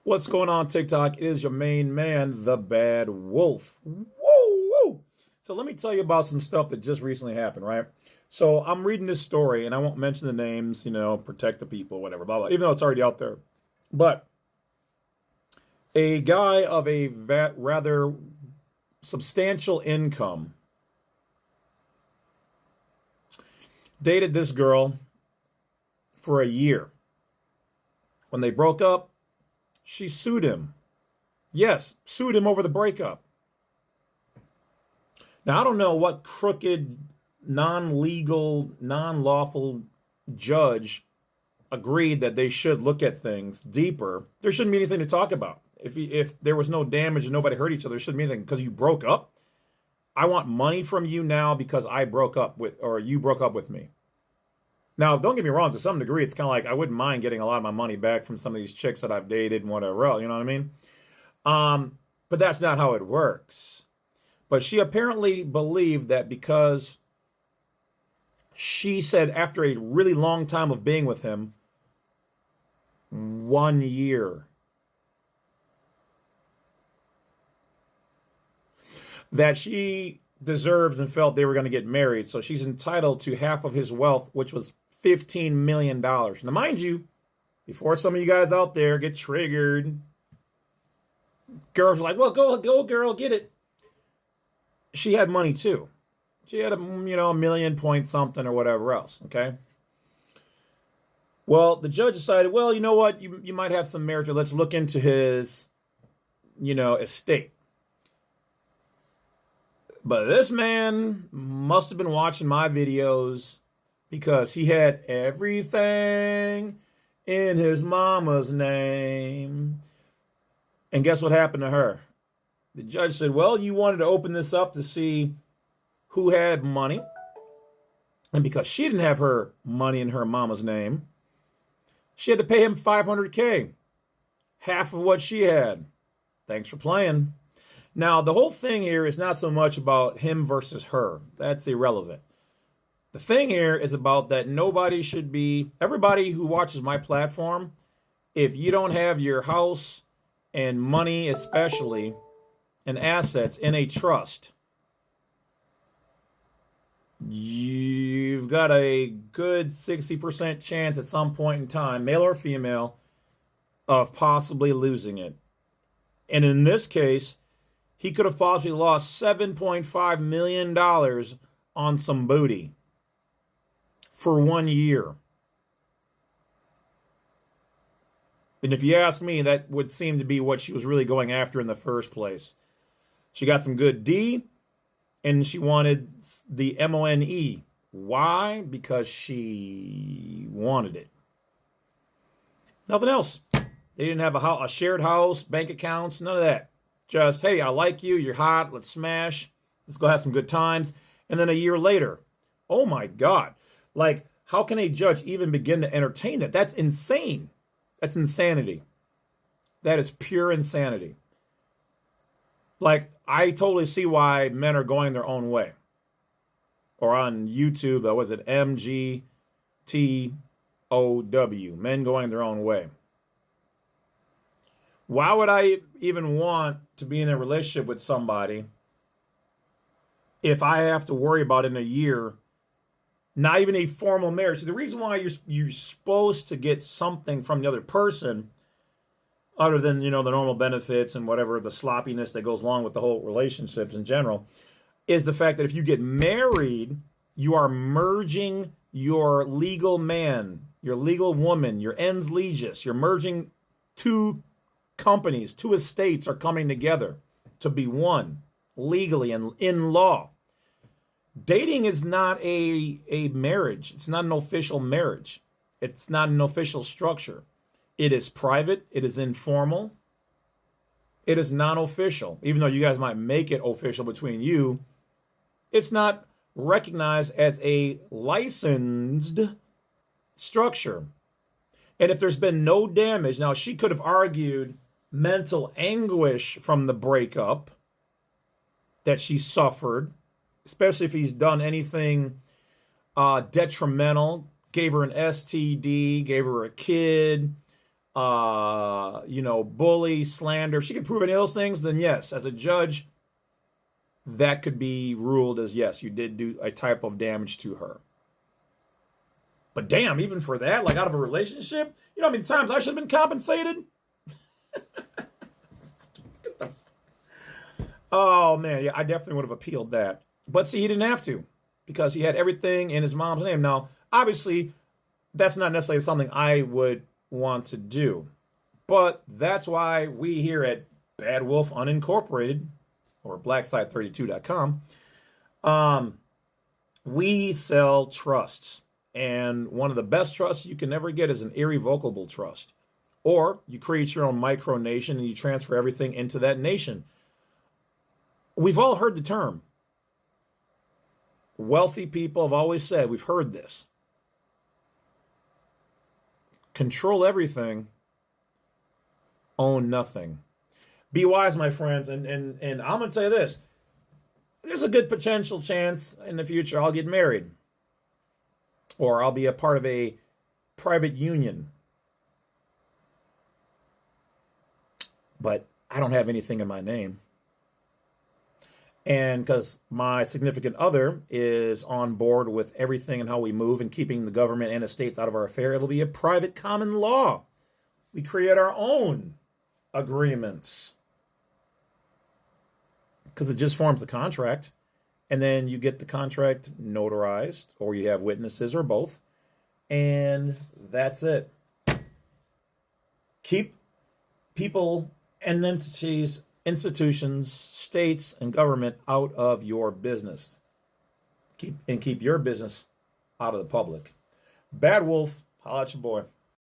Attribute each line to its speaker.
Speaker 1: What's going on, TikTok? It is your main man, the Badwolf. Woo, woo. So let me tell you about some stuff that just recently happened, right? So I'm reading this story, and I won't mention the names, protect the people, whatever, blah, blah, even though it's already out there. But a guy of a rather substantial income dated this girl for a year. When they broke up, she sued him. Yes, sued him over the breakup. Now, I don't know what crooked, non-legal, non-lawful judge agreed that they should look at things deeper. There shouldn't be anything to talk about. If there was no damage and nobody hurt each other, there shouldn't be anything because you broke up. I want money from you now because I broke up with, or you broke up with me. Now, don't get me wrong, to some degree, it's kind of like I wouldn't mind getting a lot of my money back from some of these chicks that I've dated and whatever else, you know what I mean? But that's not how it works. But she apparently believed that because she said after a really long time of being with him, 1 year, that she deserved and felt they were going to get married. So she's entitled to half of his wealth, which was $15 million. Now, mind you, before some of you guys out there get triggered, girls are like, well, go, girl, get it. She had money too. She had a million point something or whatever else, okay? Well, the judge decided, well, you know what? You might have some merit. Let's look into his, estate. But this man must have been watching my videos because he had everything in his mama's name. And guess what happened to her? The judge said, well, you wanted to open this up to see who had money. And because she didn't have her money in her mama's name, she had to pay him $500K, half of what she had. Thanks for playing. Now, the whole thing here is not so much about him versus her. That's irrelevant. The thing here is about that everybody who watches my platform, if you don't have your house and money especially, and assets in a trust, you've got a good 60% chance at some point in time, male or female, of possibly losing it. And in this case, he could have possibly lost $7.5 million on some booty for 1 year. And if you ask me, that would seem to be what she was really going after in the first place. She got some good D, and she wanted the MONE. Why? Because she wanted it. Nothing else. They didn't have a shared house, bank accounts, none of that. Just, hey, I like you, you're hot, let's smash, let's go have some good times. And then a year later, oh my God. Like, how can a judge even begin to entertain that? That's insane. That's insanity. That is pure insanity. Like, I totally see why men are going their own way. Or on YouTube, was it MGTOW? Men going their own way. Why would I even want to be in a relationship with somebody if I have to worry about in a year, not even a formal marriage? So the reason why you're supposed to get something from the other person, other than, the normal benefits and whatever, the sloppiness that goes along with the whole relationships in general, is the fact that if you get married, you are merging your legal man, your legal woman, your ens legis. You're merging two companies, two estates are coming together to be one legally and in law. Dating is not a marriage. It's not an official marriage. It's not an official structure. It is private. It is informal. It is non-official. Even though you guys might make it official between you, it's not recognized as a licensed structure. And if there's been no damage, now she could have argued mental anguish from the breakup that she suffered, especially if he's done anything detrimental, gave her an STD, gave her a kid, bully, slander, if she can prove any of those things, then yes, as a judge, that could be ruled as yes, you did do a type of damage to her. But damn, even for that, like out of a relationship, you know how many times I should have been compensated? Oh man, yeah, I definitely would have appealed that. But see, he didn't have to because he had everything in his mom's name. Now, obviously, that's not necessarily something I would want to do. But that's why we here at Badwolf Unincorporated or blackside32.com, we sell trusts. And one of the best trusts you can ever get is an irrevocable trust. Or you create your own micronation and you transfer everything into that nation. We've all heard the term. Wealthy people have always said, we've heard this. Control everything, own nothing. Be wise, my friends, and I'm going to tell you this. There's a good potential chance in the future I'll get married. Or I'll be a part of a private union. But I don't have anything in my name. And because my significant other is on board with everything and how we move and keeping the government and estates out of our affair, it'll be a private common law. We create our own agreements. Because it just forms the contract. And then you get the contract notarized, or you have witnesses, or both. And that's it. Keep people and entities, institutions, states, and government out of your business. Keep your business out of the public. Badwolf, holla at your boy.